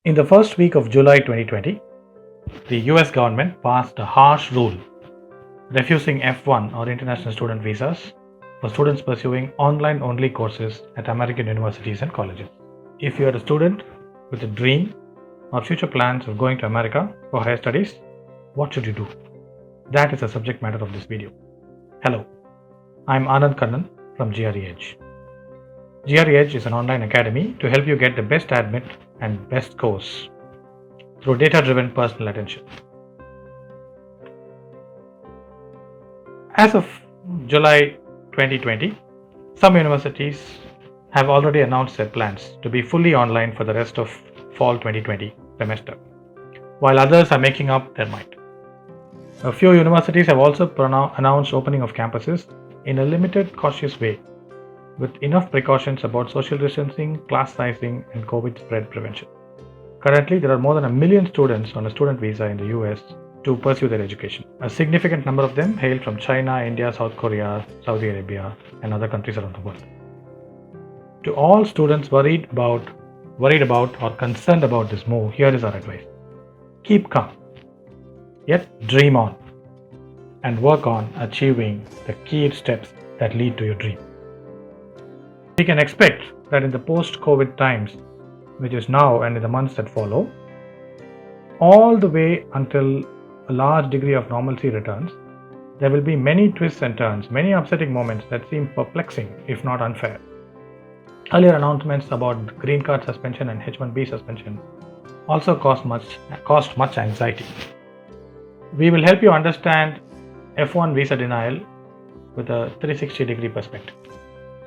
In the first week of July 2020, the US government passed a harsh rule refusing F1 or international student visas for students pursuing online only courses at American universities and colleges. If you are a student with a dream or future plans of going to America for higher studies, what should you do? That is the subject matter of this video. Hello, I am Anand Kannan from GRE Edge. GRE Edge is an online academy to help you get the best admit and best course through data-driven personal attention. As of July 2020, some universities have already announced their plans to be fully online for the rest of fall 2020 semester, while others are making up their mind. A few universities have also announced opening of campuses in a limited, cautious way, with enough precautions about social distancing, class sizing, and COVID spread prevention. Currently, there are more than 1 million students on a student visa in the US to pursue their education. A significant number of them hail from China, India, South Korea, Saudi Arabia, and other countries around the world. To all students worried about or concerned about this move, here is our advice. Keep calm, yet dream on, and work on achieving the key steps that lead to your dream. We can expect that in the post-COVID times, which is now and in the months that follow, all the way until a large degree of normalcy returns, there will be many twists and turns, many upsetting moments that seem perplexing, if not unfair. Earlier announcements about green card suspension and H-1B suspension also caused much anxiety. We will help you understand F1 visa denial with a 360-degree perspective.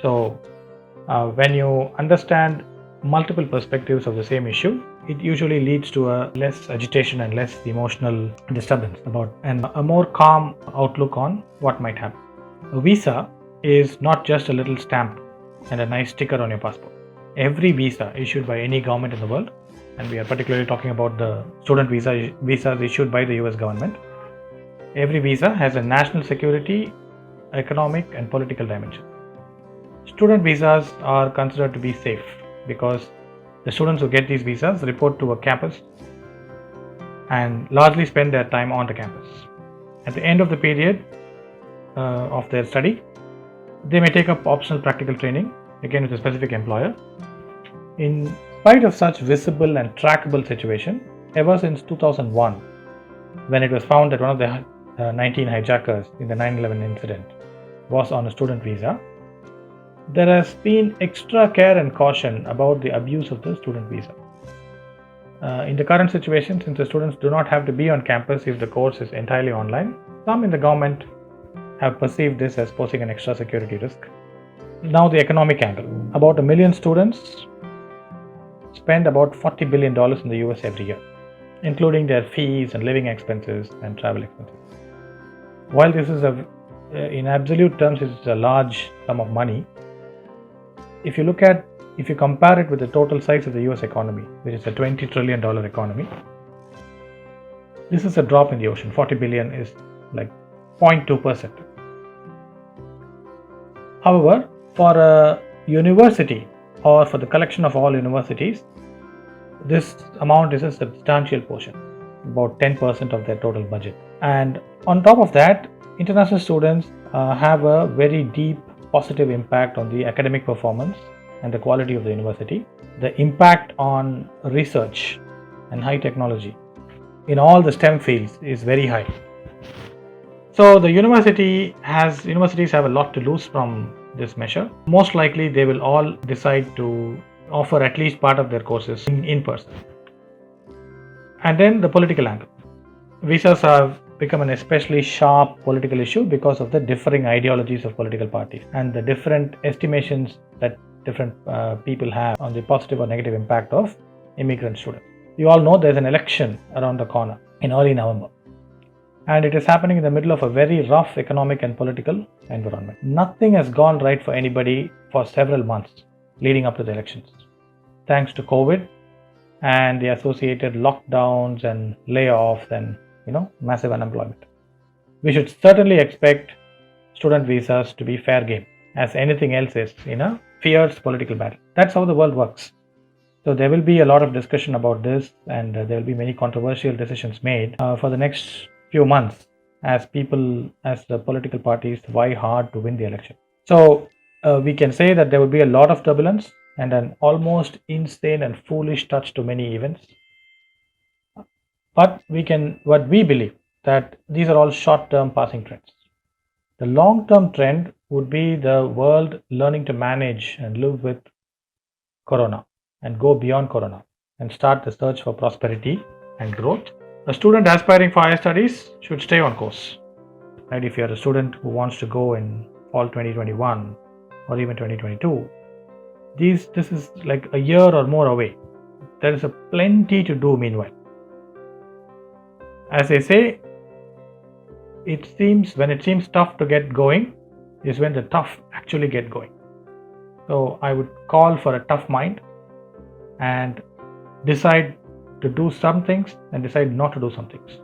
So, when you understand multiple perspectives of the same issue, it usually leads to a less agitation and less emotional disturbance and a more calm outlook on what might happen. A visa is not just a little stamp and a nice sticker on your passport. Every visa issued by any government in the world, and we are particularly talking about the student visas issued by the US government, every visa has a national security, economic, and political dimension. Student visas are considered to be safe because the students who get these visas report to a campus and largely spend their time on the campus. At the end of the period of their study, they may take up optional practical training, again with a specific employer. In spite of such visible and trackable situation, ever since 2001, when it was found that one of the 19 hijackers in the 9/11 incident was on a student visa, there has been extra care and caution about the abuse of the student visa. In the current situation, since the students do not have to be on campus if the course is entirely online, some in the government have perceived this as posing an extra security risk. Now the economic angle. About 1 million students spend about $40 billion in the US every year, including their fees and living expenses and travel expenses. While this is in absolute terms, it's a large sum of money. If you compare it with the total size of the US economy, which is a $20 trillion economy, this is a drop in the ocean. 40 billion is like 0.2%. However, for a university or for the collection of all universities, this amount is a substantial portion, about 10% of their total budget. And on top of that, international students have a very deep positive impact on the academic performance and the quality of the university. The impact on research and high technology in all the STEM fields is very high. So the universities have a lot to lose from this measure. Most likely they will all decide to offer at least part of their courses in person. And then the political angle. Visas have become an especially sharp political issue because of the differing ideologies of political parties and the different estimations that different people have on the positive or negative impact of immigrant students. You all know there's an election around the corner in early November, and it is happening in the middle of a very rough economic and political environment. Nothing has gone right for anybody for several months leading up to the elections, thanks to COVID and the associated lockdowns and layoffs and massive unemployment. We should certainly expect student visas to be fair game, as anything else is in a fierce political battle. That's how the world works. So there will be a lot of discussion about this, and there will be many controversial decisions made for the next few months as the political parties vie hard to win the election. So we can say that there will be a lot of turbulence and an almost insane and foolish touch to many events. But what we believe that these are all short-term passing trends. The long-term trend would be the world learning to manage and live with Corona and go beyond Corona and start the search for prosperity and growth. A student aspiring for higher studies should stay on course. Right? If you're a student who wants to go in fall 2021 or even 2022, this is like a year or more away. There is a plenty to do meanwhile. As I say, when it seems tough to get going is when the tough actually get going. So I would call for a tough mind and decide to do some things and decide not to do some things.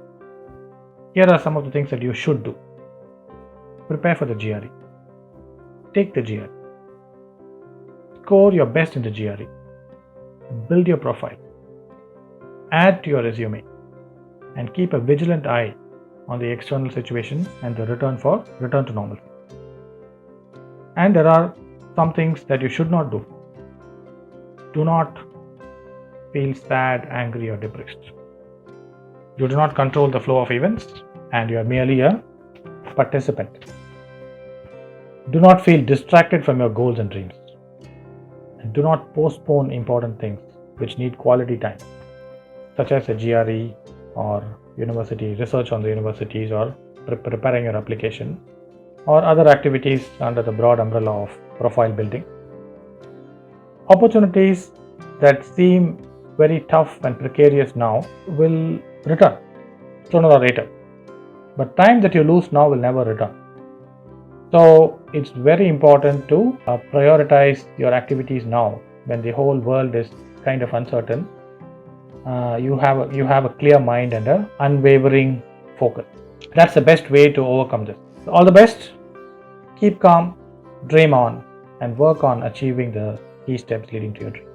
Here are some of the things that you should do. Prepare for the GRE. Take the GRE. Score your best in the GRE. Build your profile. Add to your resume. And keep a vigilant eye on the external situation and the return to normalcy. And there are some things that you should not do. Do not feel sad, angry, or depressed. You do not control the flow of events, and you are merely a participant. Do not feel distracted from your goals and dreams. And do not postpone important things which need quality time, such as a GRE or university research on the universities or preparing your application or other activities under the broad umbrella of profile building. Opportunities that seem very tough and precarious now will return sooner or later, but time that you lose now will never return. So it's very important to prioritize your activities now when the whole world is kind of uncertain. You have a clear mind and an unwavering focus. That's the best way to overcome this. So all the best. Keep calm, dream on, and work on achieving the key steps leading to your dream.